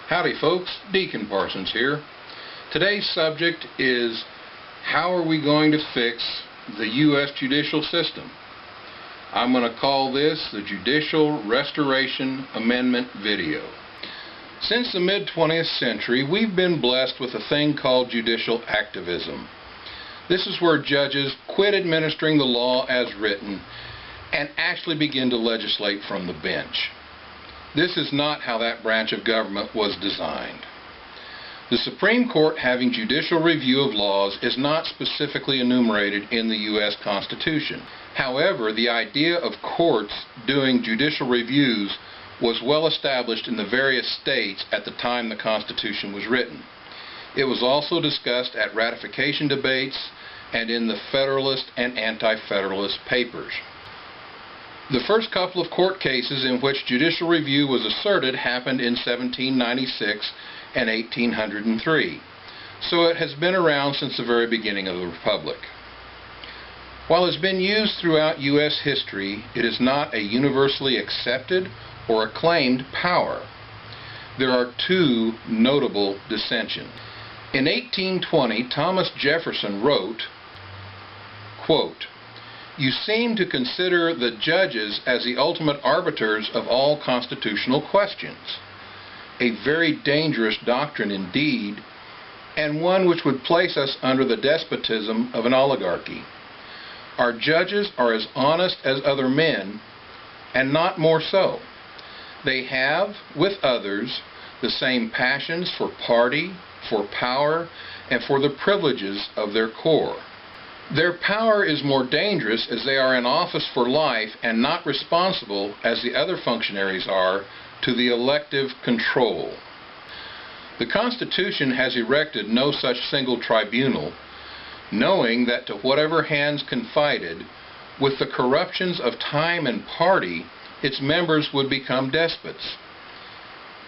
Howdy folks, Deacon Parsons here. Today's subject is how are we going to fix the U.S. judicial system? I'm going to call this the Judicial Restoration Amendment video. Since the mid-20th century, we've been blessed with a thing called judicial activism. This is where judges quit administering the law as written and actually begin to legislate from the bench. This is not how that branch of government was designed. The Supreme Court having judicial review of laws is not specifically enumerated in the U.S. Constitution. However, the idea of courts doing judicial reviews was well established in the various states at the time the Constitution was written. It was also discussed at ratification debates and in the Federalist and Anti-Federalist papers. The first couple of court cases in which judicial review was asserted happened in 1796 and 1803, so it has been around since the very beginning of the Republic. While it has been used throughout U.S. history, it is not a universally accepted or acclaimed power. There are two notable dissensions. In 1820, Thomas Jefferson wrote, quote, "You seem to consider the judges as the ultimate arbiters of all constitutional questions. A very dangerous doctrine indeed, and one which would place us under the despotism of an oligarchy. Our judges are as honest as other men, and not more so. They have, with others, the same passions for party, for power, and for the privileges of their corps. Their power is more dangerous as they are in office for life and not responsible, as the other functionaries are, to the elective control. The Constitution has erected no such single tribunal, knowing that to whatever hands confided, with the corruptions of time and party, its members would become despots.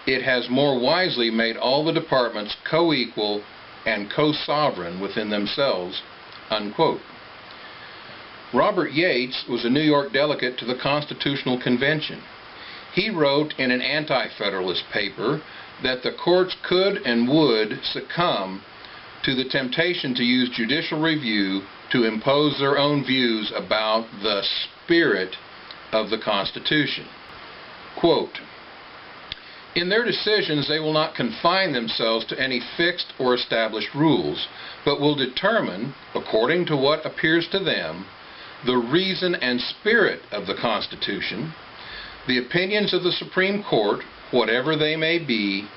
It has more wisely made all the departments co-equal and co-sovereign within themselves." Unquote. Robert Yates was a New York delegate to the Constitutional Convention. He wrote in an anti-federalist paper that the courts could and would succumb to the temptation to use judicial review to impose their own views about the spirit of the Constitution. Quote, "In their decisions, they will not confine themselves to any fixed or established rules, but will determine, according to what appears to them, the reason and spirit of the Constitution. The opinions of the Supreme Court, whatever they may be,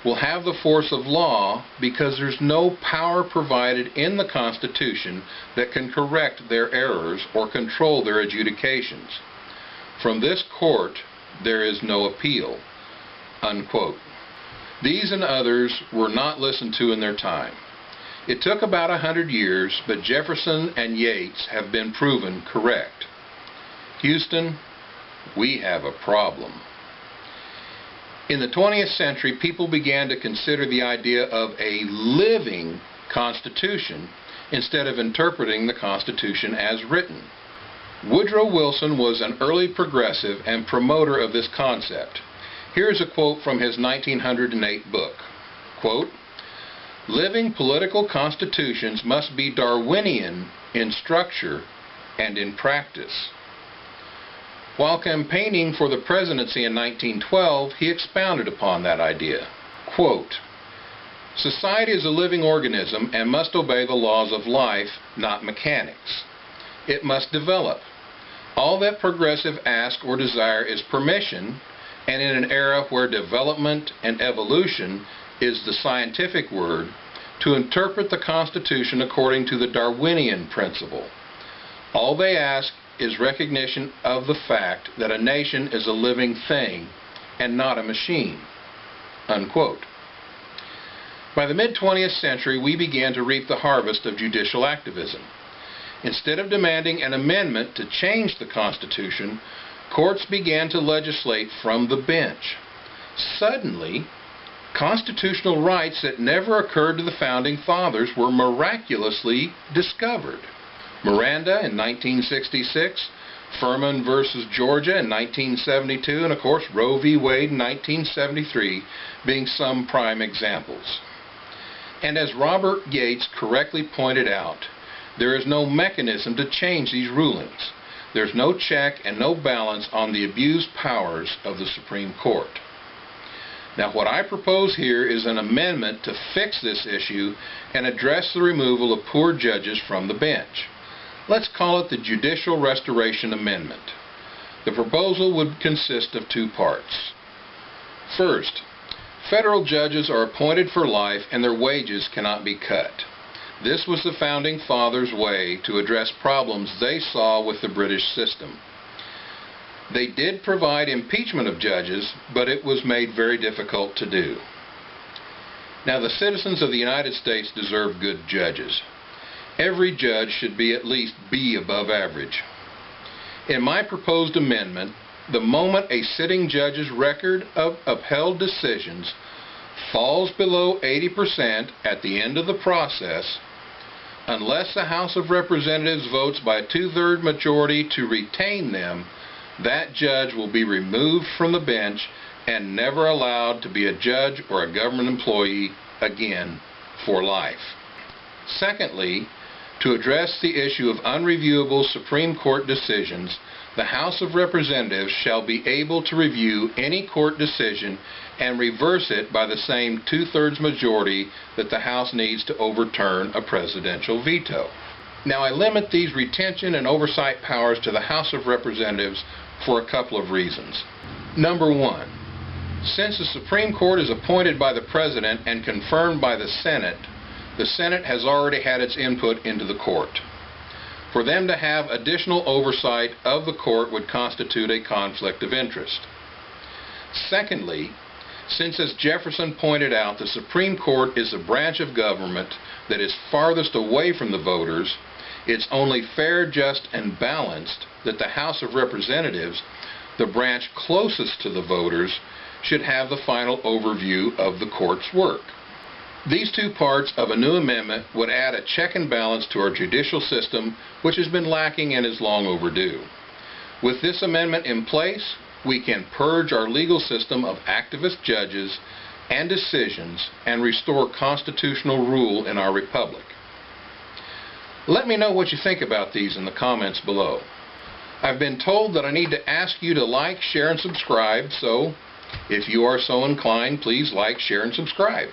will have the force of law because there's no power provided in the Constitution that can correct their errors or control their adjudications. From this court, there is no appeal." Unquote. These and others were not listened to in their time. It took about 100 years, but Jefferson and Yates have been proven correct. Houston, we have a problem. In the 20th century, people began to consider the idea of a living Constitution instead of interpreting the Constitution as written. Woodrow Wilson was an early progressive and promoter of this concept. Here's a quote from his 1908 book. Quote, "Living political constitutions must be Darwinian in structure and in practice." While campaigning for the presidency in 1912, he expounded upon that idea. Quote, "Society is a living organism and must obey the laws of life, not mechanics. It must develop. All that progressive ask or desire is permission, and in an era where development and evolution is the scientific word, to interpret the Constitution according to the Darwinian principle. All they ask is recognition of the fact that a nation is a living thing and not a machine." Unquote. By the mid-20th century, we began to reap the harvest of judicial activism. Instead of demanding an amendment to change the Constitution, courts began to legislate from the bench. Suddenly, constitutional rights that never occurred to the Founding Fathers were miraculously discovered. Miranda, in 1966, Furman versus Georgia in 1972, and of course Roe v. Wade in 1973 being some prime examples. And as Robert Yates correctly pointed out, there is no mechanism to change these rulings. There's no check and no balance on the abused powers of the Supreme Court. Now, what I propose here is an amendment to fix this issue and address the removal of poor judges from the bench. Let's call it the Judicial Restoration Amendment. The proposal would consist of two parts. First, federal judges are appointed for life and their wages cannot be cut. This was the Founding Fathers' way to address problems they saw with the British system. They did provide impeachment of judges, but it was made very difficult to do. Now, the citizens of the United States deserve good judges. Every judge should be at least B above average. In my proposed amendment, the moment a sitting judge's record of upheld decisions falls below 80% at the end of the process, unless the House of Representatives votes by a 2/3 majority to retain them, that judge will be removed from the bench and never allowed to be a judge or a government employee again for life. Secondly, to address the issue of unreviewable Supreme Court decisions, the House of Representatives shall be able to review any court decision and reverse it by the same 2/3 majority that the House needs to overturn a presidential veto. Now, I limit these retention and oversight powers to the House of Representatives for a couple of reasons. Number one, since the Supreme Court is appointed by the President and confirmed by the Senate has already had its input into the court. For them to have additional oversight of the court would constitute a conflict of interest. Secondly, since, as Jefferson pointed out, the Supreme Court is a branch of government that is farthest away from the voters, it's only fair, just, and balanced that the House of Representatives, the branch closest to the voters, should have the final overview of the court's work. These two parts of a new amendment would add a check and balance to our judicial system, which has been lacking and is long overdue. With this amendment in place, we can purge our legal system of activist judges and decisions and restore constitutional rule in our republic. Let me know what you think about these in the comments below. I've been told that I need to ask you to like, share, and subscribe, so if you are so inclined, please like, share, and subscribe.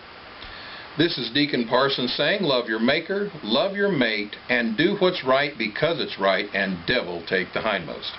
This is Deacon Parsons saying, love your maker, love your mate, and do what's right because it's right, and devil take the hindmost.